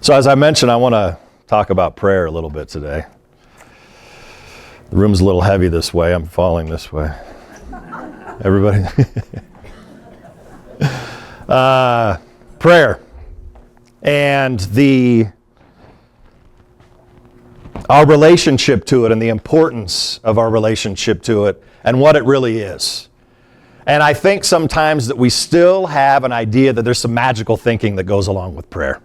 So as I mentioned, I want to talk about prayer a little bit today. The room's a little heavy this way. I'm falling this way. Everybody? Prayer and our relationship to it and the importance of our relationship to it and what it really is. And I think sometimes that we still have an idea that there's some magical thinking that goes along with prayer.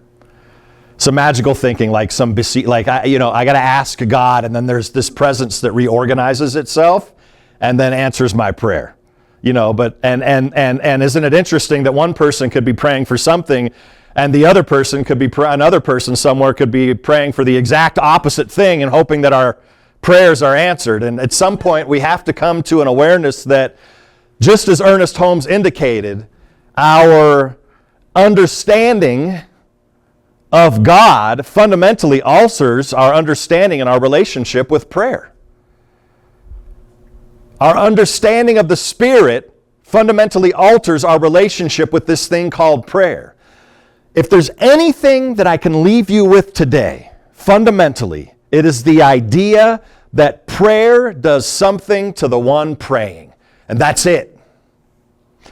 Some magical thinking, like I got to ask God, and then there's this presence that reorganizes itself and then answers my prayer. But isn't it interesting that one person could be praying for something, and the other person could be another person somewhere could be praying for the exact opposite thing and hoping that our prayers are answered. And at some point, we have to come to an awareness that, just as Ernest Holmes indicated, our understanding of God fundamentally alters our understanding and our relationship with prayer. Our understanding of the Spirit fundamentally alters our relationship with this thing called prayer. If there's anything that I can leave you with today, fundamentally, it is the idea that prayer does something to the one praying. And that's it.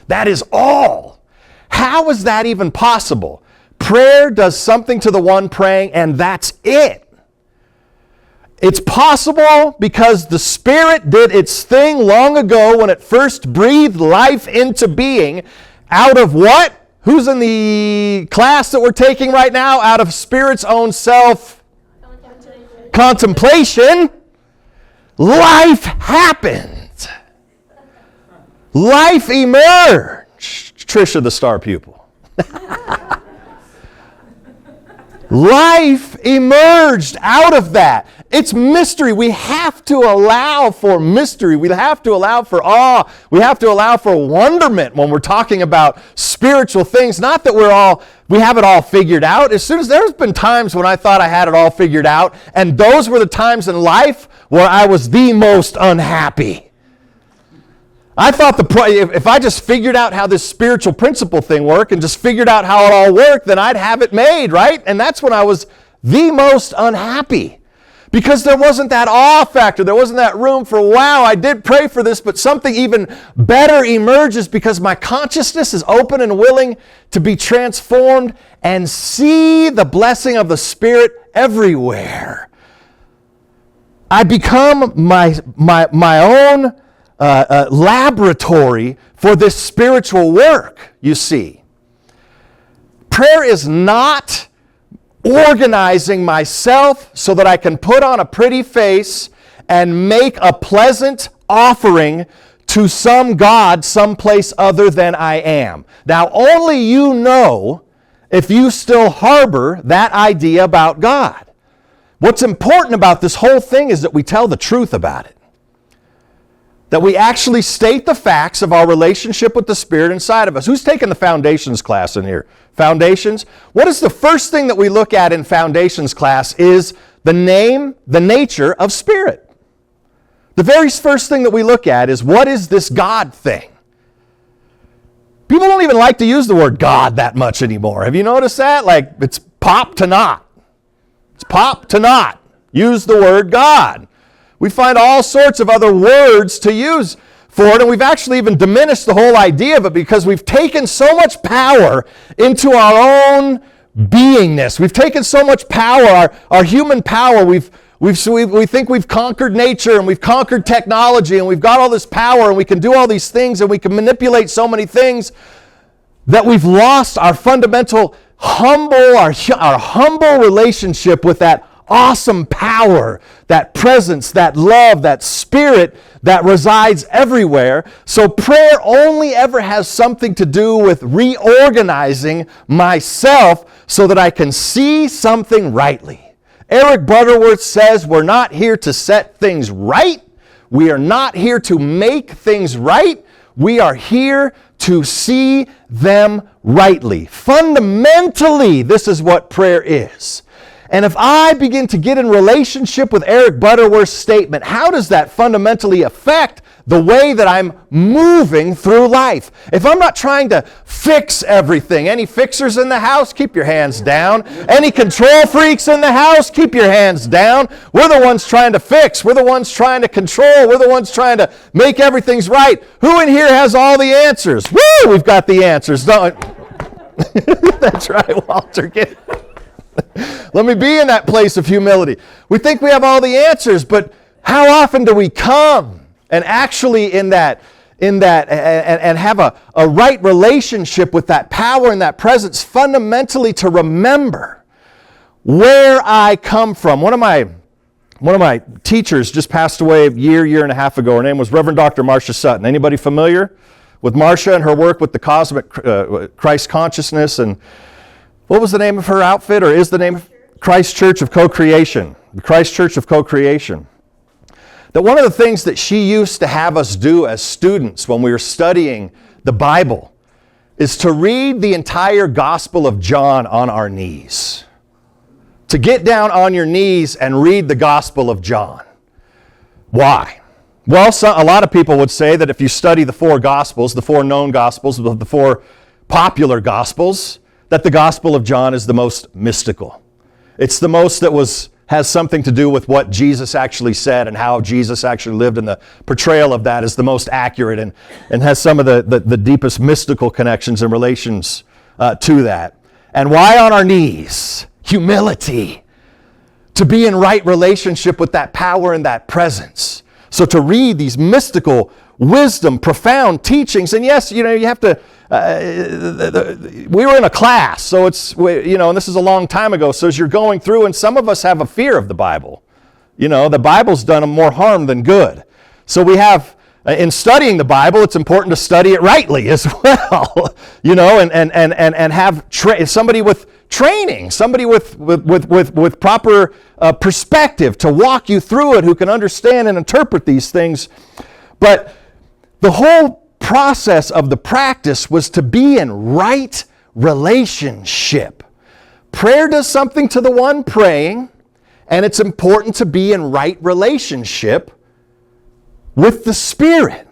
That is all. How is that even possible? Prayer does something to the one praying, and that's it. It's possible because the Spirit did its thing long ago when it first breathed life into being out of what? Who's in the class that we're taking right now? Out of Spirit's own contemplation. Life happened. Life emerged. Trisha, the star pupil. Life emerged out of that. It's mystery. We have to allow for mystery. We have to allow for awe. We have to allow for wonderment when we're talking about spiritual things. Not that we have it all figured out. There's been times when I thought I had it all figured out, and those were the times in life where I was the most unhappy. I thought if I just figured out how this spiritual principle thing worked and just figured out how it all worked, then I'd have it made, right? And that's when I was the most unhappy. Because there wasn't that awe factor. There wasn't that room for, wow, I did pray for this, but something even better emerges because my consciousness is open and willing to be transformed and see the blessing of the Spirit everywhere. I become my own laboratory for this spiritual work, you see. Prayer is not organizing myself so that I can put on a pretty face and make a pleasant offering to some God someplace other than I am. Now, only you know if you still harbor that idea about God. What's important about this whole thing is that we tell the truth about it. That we actually state the facts of our relationship with the Spirit inside of us. Who's taking the Foundations class in here? Foundations? What is the first thing that we look at in Foundations class is the nature of Spirit. The very first thing that we look at is, what is this God thing? People don't even like to use the word God that much anymore. Have you noticed that? Like, it's pop to not. It's pop to not. Use the word God. We find all sorts of other words to use for it, and we've actually even diminished the whole idea of it because we've taken so much power into our own beingness. We've taken so much power, our human power. We think we've conquered nature and we've conquered technology and we've got all this power and we can do all these things and we can manipulate so many things that we've lost our fundamental our humble relationship with that awesome power, that presence, that love, that Spirit that resides everywhere. So prayer only ever has something to do with reorganizing myself so that I can see something rightly. Eric Butterworth says we're not here to set things right. We are not here to make things right. We are here to see them rightly. Fundamentally, this is what prayer is. And if I begin to get in relationship with Eric Butterworth's statement, how does that fundamentally affect the way that I'm moving through life. If I'm not trying to fix everything, any fixers in the house, keep your hands down. Any control freaks in the house, keep your hands down. We're the ones trying to fix. We're the ones trying to control. We're the ones trying to make everything's right. Who in here has all the answers? Woo! We've got the answers, don't we? That's right, Walter. Let me be in that place of humility. We think we have all the answers, but how often do we come and actually in that and have a right relationship with that power and that presence, fundamentally to remember where I come from? One of my teachers just passed away a year and a half ago. Her name was Reverend Dr. Marcia Sutton. Anybody familiar with Marcia and her work with the cosmic Christ consciousness? And what was the name of her outfit, or is the name of Christ Church of Co-Creation? The Christ Church of Co-Creation. That one of the things that she used to have us do as students when we were studying the Bible is to read the entire Gospel of John on our knees. To get down on your knees and read the Gospel of John. Why? Well, a lot of people would say that if you study the four Gospels, the four known Gospels, the four popular Gospels, that the Gospel of John is the most mystical. It's the most that has something to do with what Jesus actually said and how Jesus actually lived, and the portrayal of that is the most accurate and has some of the deepest mystical connections and relations to that. And why on our knees? Humility. To be in right relationship with that power and that presence. So to read these mystical wisdom, profound teachings, and yes, you have to, we were in a class, so and this is a long time ago, so as you're going through, and some of us have a fear of the Bible. The Bible's done more harm than good. So we have, in studying the Bible, it's important to study it rightly as well, and have somebody with training, somebody with proper perspective to walk you through it, who can understand and interpret these things. But the whole process of the practice was to be in right relationship. Prayer does something to the one praying, and it's important to be in right relationship with the Spirit.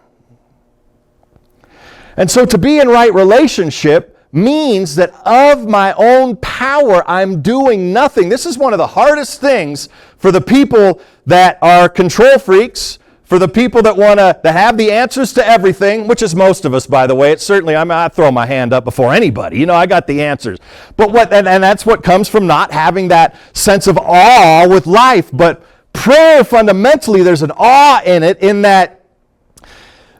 And so to be in right relationship means that of my own power, I'm doing nothing. This is one of the hardest things for the people that are control freaks, for the people that that have the answers to everything, which is most of us, by the way. It's certainly, I throw my hand up before anybody. I got the answers. But and that's what comes from not having that sense of awe with life. But prayer, fundamentally, there's an awe in it, in that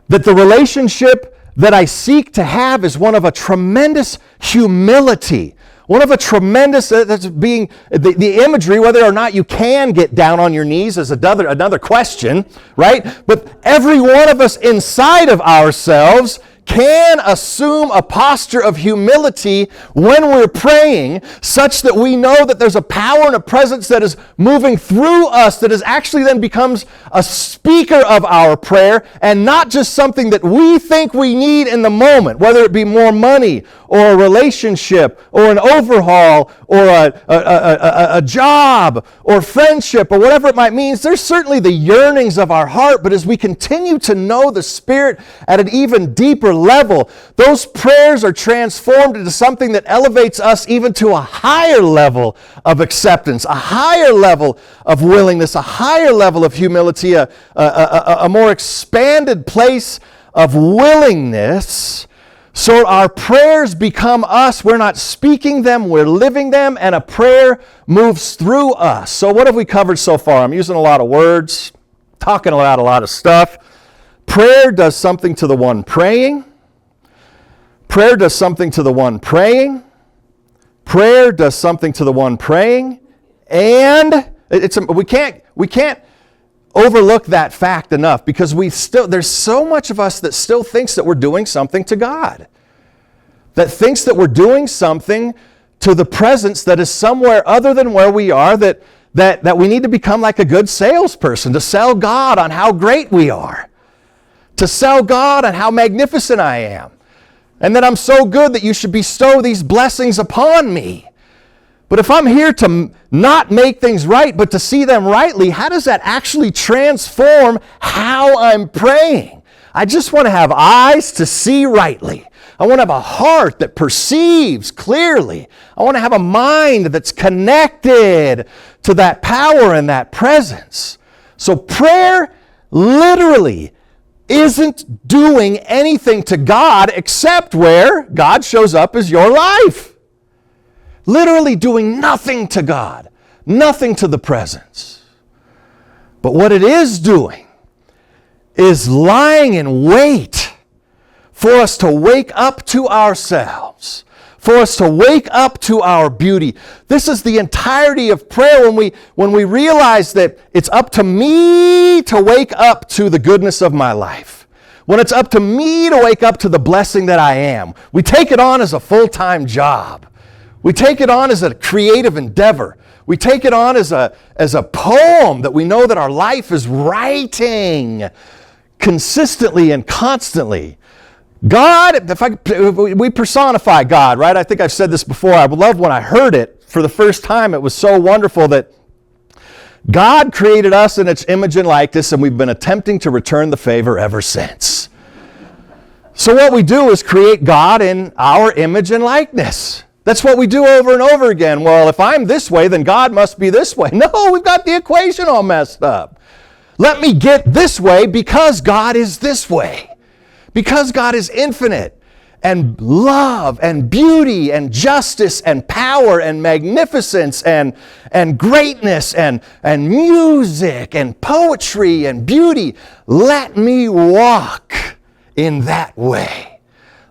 the relationship that I seek to have is one of a tremendous humility. One of a tremendous, that's being, the imagery, whether or not you can get down on your knees is another question, right? But every one of us inside of ourselves can assume a posture of humility when we're praying, such that we know that there's a power and a presence that is moving through us, that is actually then becomes a speaker of our prayer, and not just something that we think we need in the moment, whether it be more money or a relationship or an overhaul or a job or friendship or whatever it might mean. There's certainly the yearnings of our heart, but as we continue to know the Spirit at an even deeper level, those prayers are transformed into something that elevates us even to a higher level of acceptance, a higher level of willingness, a higher level of humility, a more expanded place of willingness. So our prayers become us. We're not speaking them, we're living them, and a prayer moves through us. So what have we covered so far? I'm using a lot of words, talking about a lot of stuff. Prayer does something to the one praying. Prayer does something to the one praying. Prayer does something to the one praying. And we can't overlook that fact enough, because there's so much of us that still thinks that we're doing something to God. That thinks that we're doing something to the presence that is somewhere other than where we are, that we need to become like a good salesperson, to sell God on how great we are. To sell God on how magnificent I am. And that I'm so good that you should bestow these blessings upon me. But if I'm here to not make things right, but to see them rightly, how does that actually transform how I'm praying? I just want to have eyes to see rightly. I want to have a heart that perceives clearly. I want to have a mind that's connected to that power and that presence. So prayer literally isn't doing anything to God except where God shows up as your life. Literally doing nothing to God, nothing to the presence. But what it is doing is lying in wait for us to wake up to ourselves, for us to wake up to our beauty. This is the entirety of prayer when we realize that it's up to me to wake up to the goodness of my life. When it's up to me to wake up to the blessing that I am. We take it on as a full-time job. We take it on as a creative endeavor. We take it on as a poem that we know that our life is writing consistently and constantly. God, if we personify God, right? I think I've said this before. I love when I heard it for the first time. It was so wonderful that God created us in its image and likeness, and we've been attempting to return the favor ever since. So what we do is create God in our image and likeness. That's what we do over and over again. Well, if I'm this way, then God must be this way. No, we've got the equation all messed up. Let me get this way because God is this way. Because God is infinite and love and beauty and justice and power and magnificence and greatness and music and poetry and beauty. Let me walk in that way.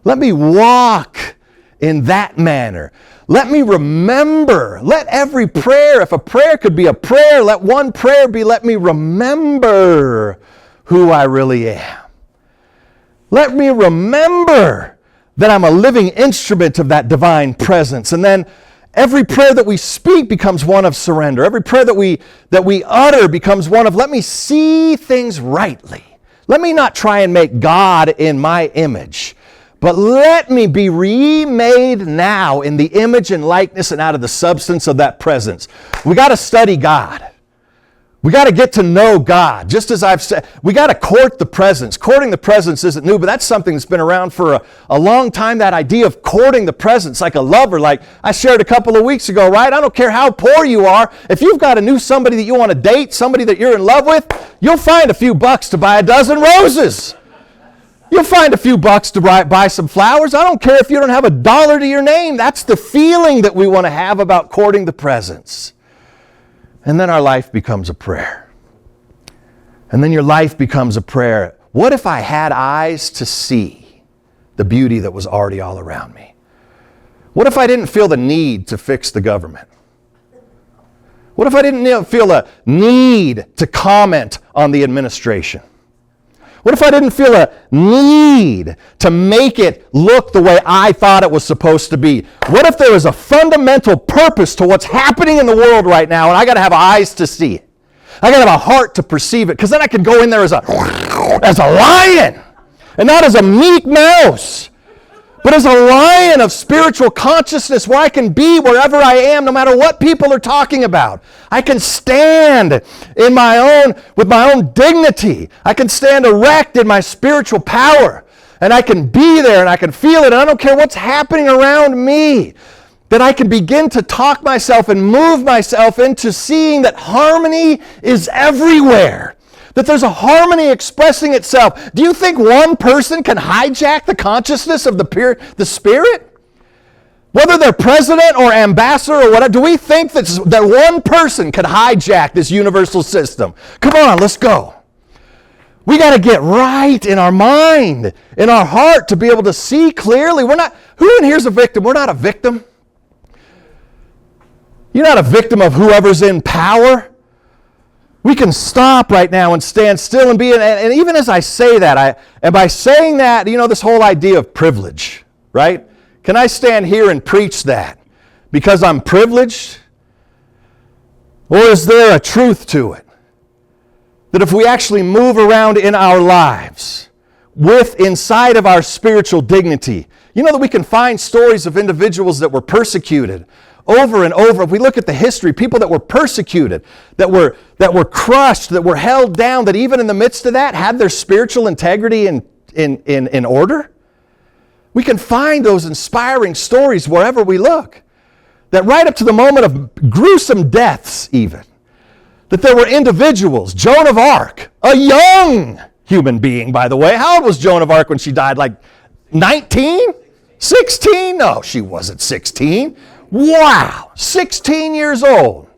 Let me walk in that manner. Let me remember. Let every prayer, if a prayer could be a prayer, let one prayer be, let me remember who I really am. Let me remember that I'm a living instrument of that divine presence. And then every prayer that we speak becomes one of surrender. Every prayer that we utter becomes one of, let me see things rightly. Let me not try and make God in my image, but let me be remade now in the image and likeness and out of the substance of that presence. We got to study God. We got to get to know God. Just as I've said, we got to court the presence. Courting the presence isn't new, but that's something that's been around for a long time, that idea of courting the presence like a lover, like I shared a couple of weeks ago, right? I don't care how poor you are. If you've got a new somebody that you want to date, somebody that you're in love with, you'll find a few bucks to buy a dozen roses. You'll find a few bucks to buy some flowers. I don't care if you don't have $1 to your name. That's the feeling that we want to have about courting the presence. And then our life becomes a prayer. And then your life becomes a prayer. What if I had eyes to see the beauty that was already all around me? What if I didn't feel the need to fix the government? What if I didn't feel a need to comment on the administration? What if I didn't feel a need to make it look the way I thought it was supposed to be? What if there was a fundamental purpose to what's happening in the world right now, and I got to have eyes to see it? I got to have a heart to perceive it, because then I can go in there as a lion, and not as a meek mouse, but as a lion of spiritual consciousness, where I can be wherever I am, no matter what people are talking about. I can stand with my own dignity. I can stand erect in my spiritual power. And I can be there and I can feel it. And I don't care what's happening around me. That I can begin to talk myself and move myself into seeing that harmony is everywhere. That there's a harmony expressing itself. Do you think one person can hijack the consciousness of the Spirit? Whether they're president or ambassador or whatever, do we think that one person could hijack this universal system? Come on, let's go. We got to get right in our mind, in our heart, to be able to see clearly. Who in here is a victim? We're not a victim. You're not a victim of whoever's in power. We can stop right now and stand still and be, and even as I say that, and by saying that, this whole idea of privilege, right? Can I stand here and preach that because I'm privileged? Or is there a truth to it? That if we actually move around in our lives with inside of our spiritual dignity, that we can find stories of individuals that were persecuted over and over. If we look at the history, people that were persecuted, that were crushed, that were held down, that even in the midst of that had their spiritual integrity in order? We can find those inspiring stories wherever we look. That right up to the moment of gruesome deaths even, that there were individuals, Joan of Arc, a young human being, by the way. How old was Joan of Arc when she died? Like 19? 16? No, she wasn't 16. Wow, 16 years old.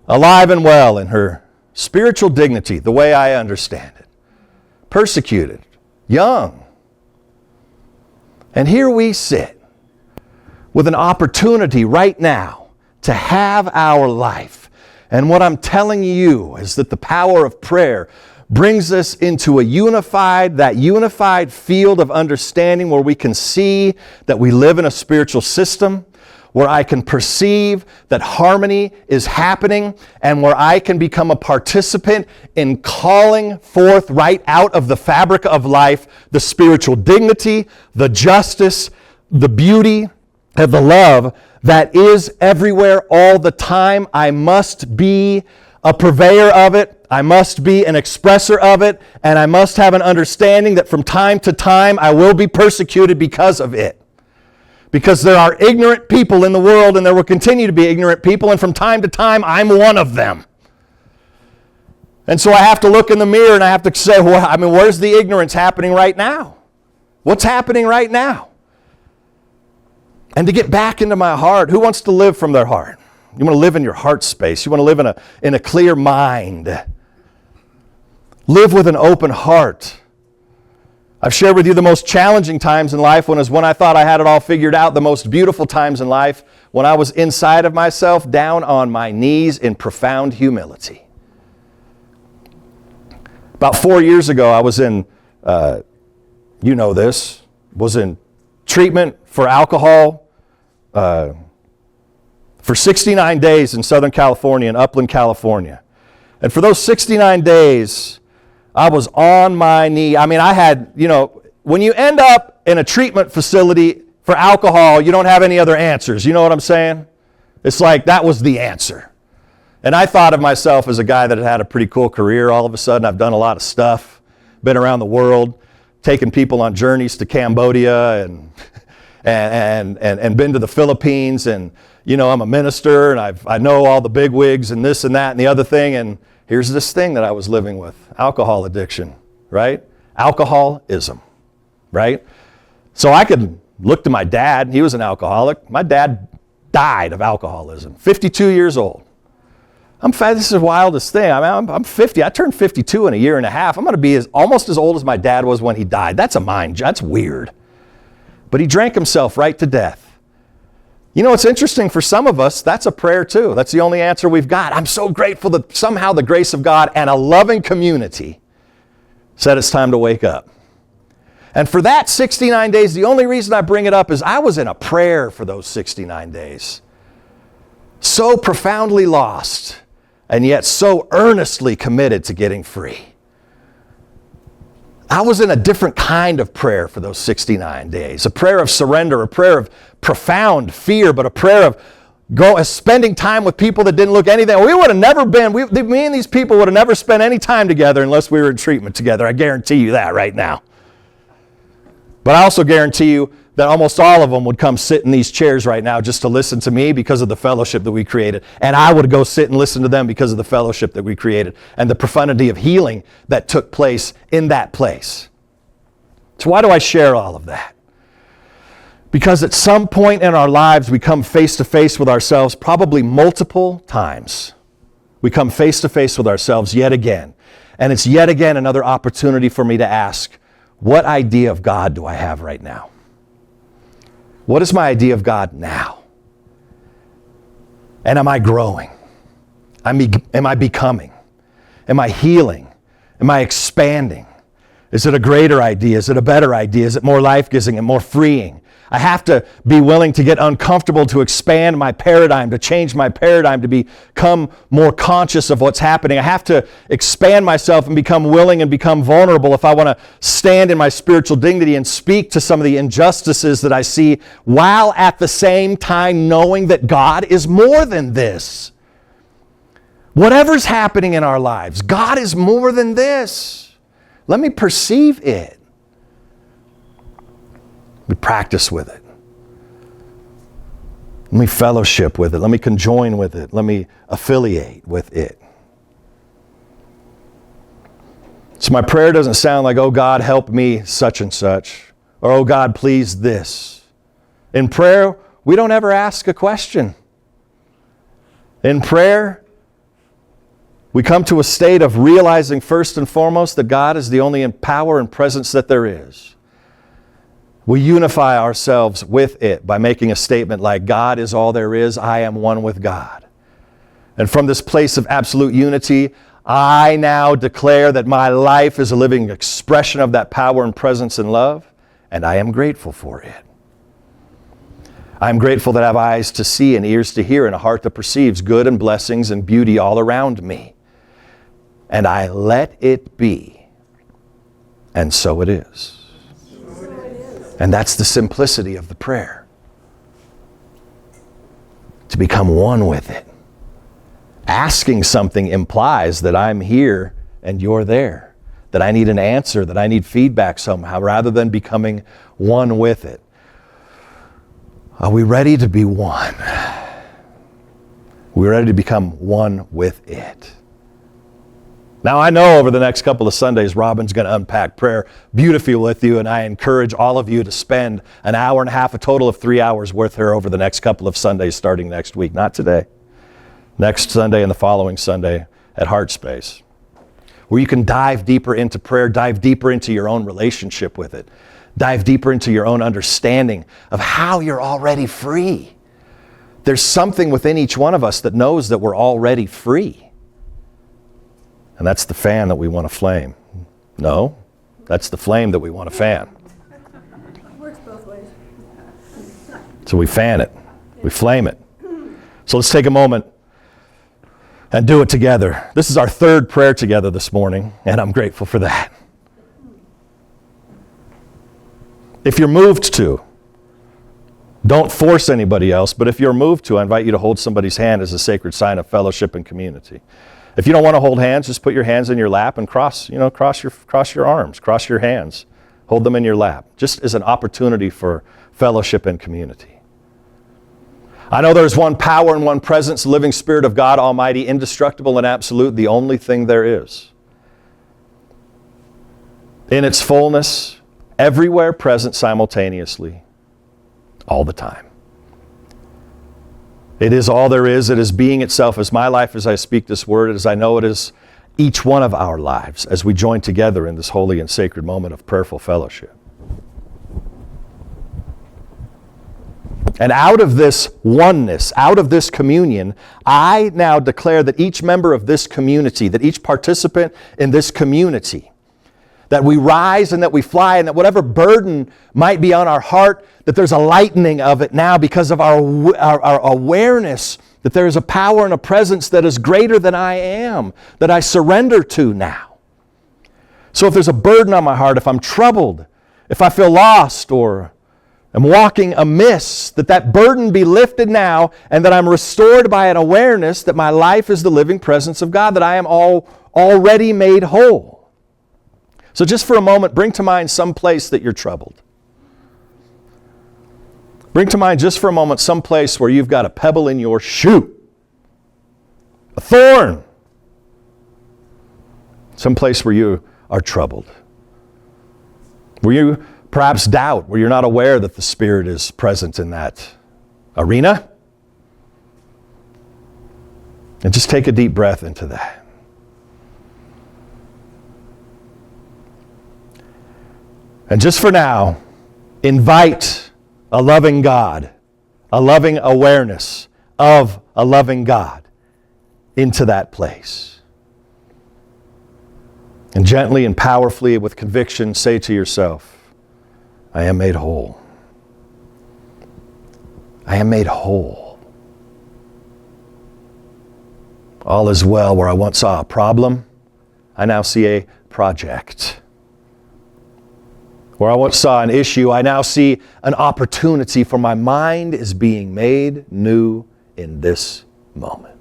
Alive and well in her spiritual dignity, the way I understand it. Persecuted, young. And here we sit with an opportunity right now to have our life. And what I'm telling you is that the power of prayer brings us into a unified field of understanding where we can see that we live in a spiritual system, where I can perceive that harmony is happening, and where I can become a participant in calling forth right out of the fabric of life the spiritual dignity, the justice, the beauty, and the love that is everywhere all the time. I must be a purveyor of it. I must be an expresser of it. And I must have an understanding that from time to time I will be persecuted because of it. Because there are ignorant people in the world, and there will continue to be ignorant people, and from time to time I'm one of them. And so I have to look in the mirror and I have to say, well, where's the ignorance happening right now? What's happening right now? And to get back into my heart, who wants to live from their heart? You want to live in your heart space. You want to live in a clear mind. Live with an open heart. I've shared with you the most challenging times in life when I thought I had it all figured out. The most beautiful times in life when I was inside of myself, down on my knees in profound humility. About 4 years ago, I was in, was in treatment for alcohol for 69 days in Southern California, in Upland, California. And for those 69 days, I was on my knee. I had, when you end up in a treatment facility for alcohol, you don't have any other answers. You know what I'm saying? It's like that was the answer. And I thought of myself as a guy that had a pretty cool career. All of a sudden, I've done a lot of stuff, been around the world, taken people on journeys to Cambodia and been to the Philippines, and I'm a minister, and I know all the bigwigs and this and that and the other thing, and here's this thing that I was living with, alcohol addiction, right? Alcoholism, right? So I could look to my dad. He was an alcoholic. My dad died of alcoholism, 52 years old. This is the wildest thing. I'm 50. I turned 52 in a year and a half. I'm going to be almost as old as my dad was when he died. That's weird. But he drank himself right to death. It's interesting for some of us, that's a prayer too. That's the only answer we've got. I'm so grateful that somehow the grace of God and a loving community said it's time to wake up. And for that 69 days, the only reason I bring it up is I was in a prayer for those 69 days. So profoundly lost, and yet so earnestly committed to getting free. I was in a different kind of prayer for those 69 days. A prayer of surrender, a prayer of profound fear, but a prayer of spending time with people that didn't look anything. We would have never been, me and these people would have never spent any time together unless we were in treatment together. I guarantee you that right now. But I also guarantee you that almost all of them would come sit in these chairs right now just to listen to me because of the fellowship that we created. And I would go sit and listen to them because of the fellowship that we created and the profundity of healing that took place in that place. So why do I share all of that? Because at some point in our lives, we come face to face with ourselves, probably multiple times. We come face to face with ourselves yet again. And it's yet again another opportunity for me to ask, what idea of God do I have right now? What is my idea of God now? And am I growing? Am I becoming? Am I healing? Am I expanding? Is it a greater idea? Is it a better idea? Is it more life-giving and more freeing? I have to be willing to get uncomfortable, to expand my paradigm, to change my paradigm, to become more conscious of what's happening. I have to expand myself and become willing and become vulnerable if I want to stand in my spiritual dignity and speak to some of the injustices that I see, while at the same time knowing that God is more than this. Whatever's happening in our lives, God is more than this. Let me perceive it. me practice with it. Let me fellowship with it. Let me conjoin with it. Let me affiliate with it. So my prayer doesn't sound like, oh God, help me such and such, or oh God, please this. In prayer, we don't ever ask a question. In prayer, we come to a state of realizing first and foremost that God is the only power and presence that there is. We unify ourselves with it by making a statement like, God is all there is, I am one with God. And from this place of absolute unity, I now declare that my life is a living expression of that power and presence and love, and I am grateful for it. I'm grateful that I have eyes to see and ears to hear and a heart that perceives good and blessings and beauty all around me. And I let it be. And so it is. And that's the simplicity of the prayer. To become one with it. Asking something implies that I'm here and you're there. That I need an answer, that I need feedback somehow, rather than becoming one with it. Are we ready to be one? We're ready to become one with it. Now I know over the next couple of Sundays, Robin's going to unpack prayer beautifully with you, and I encourage all of you to spend an hour and a half, a total of 3 hours with her over the next couple of Sundays starting next week. Not today. Next Sunday and the following Sunday at Heart Space, where you can dive deeper into prayer, dive deeper into your own relationship with it, dive deeper into your own understanding of how you're already free. There's something within each one of us that knows that we're already free. And that's the fan that we want to flame. No, that's the flame that we want to fan. Works both ways. So we fan it. We flame it. So let's take a moment and do it together. This is our third prayer together this morning, and I'm grateful for that. If you're moved to, don't force anybody else, but if you're moved to, I invite you to hold somebody's hand as a sacred sign of fellowship and community. If you don't want to hold hands, just put your hands in your lap and cross your arms, cross your hands, hold them in your lap, just as an opportunity for fellowship and community. I know there's one power and one presence, the living Spirit of God Almighty, indestructible and absolute, the only thing there is. In its fullness, everywhere present simultaneously, all the time. It is all there is. It is being itself as my life as I speak this word, as I know it is each one of our lives as we join together in this holy and sacred moment of prayerful fellowship. And out of this oneness, out of this communion, I now declare that each member of this community, that each participant in this community, that we rise and that we fly, and that whatever burden might be on our heart, that there's a lightening of it now because of our awareness that there is a power and a presence that is greater than I am, that I surrender to now. So if there's a burden on my heart, if I'm troubled, if I feel lost or I'm walking amiss, that burden be lifted now, and that I'm restored by an awareness that my life is the living presence of God, that I am already made whole. So just for a moment, bring to mind some place that you're troubled. Bring to mind just for a moment some place where you've got a pebble in your shoe, a thorn, some place where you are troubled, where you perhaps doubt, where you're not aware that the Spirit is present in that arena. And just take a deep breath into that. And just for now, invite a loving God, a loving awareness of a loving God into that place. And gently and powerfully, with conviction, say to yourself, I am made whole. I am made whole. All is well. Where I once saw a problem, I now see a project. Where I once saw an issue, I now see an opportunity, for my mind is being made new in this moment.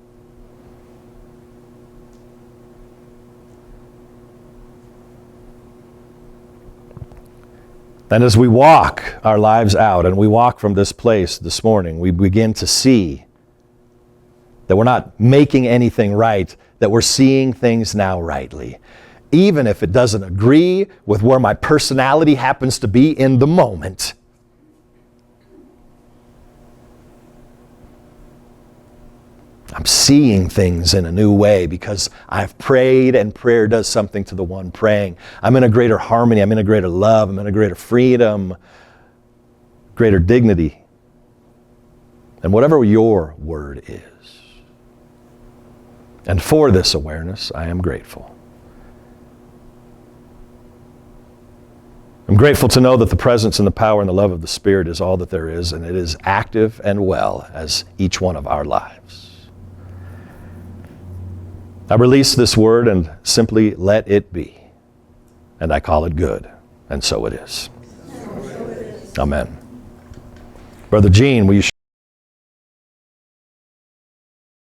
And as we walk our lives out and we walk from this place this morning, we begin to see that we're not making anything right, that we're seeing things now rightly. Even if it doesn't agree with where my personality happens to be in the moment. I'm seeing things in a new way because I've prayed, and prayer does something to the one praying. I'm in a greater harmony. I'm in a greater love. I'm in a greater freedom, greater dignity. And whatever your word is. And for this awareness, I am grateful. I'm grateful to know that the presence and the power and the love of the Spirit is all that there is, and it is active and well as each one of our lives. I release this word and simply let it be. And I call it good. And so it is. Amen. Brother Gene, will you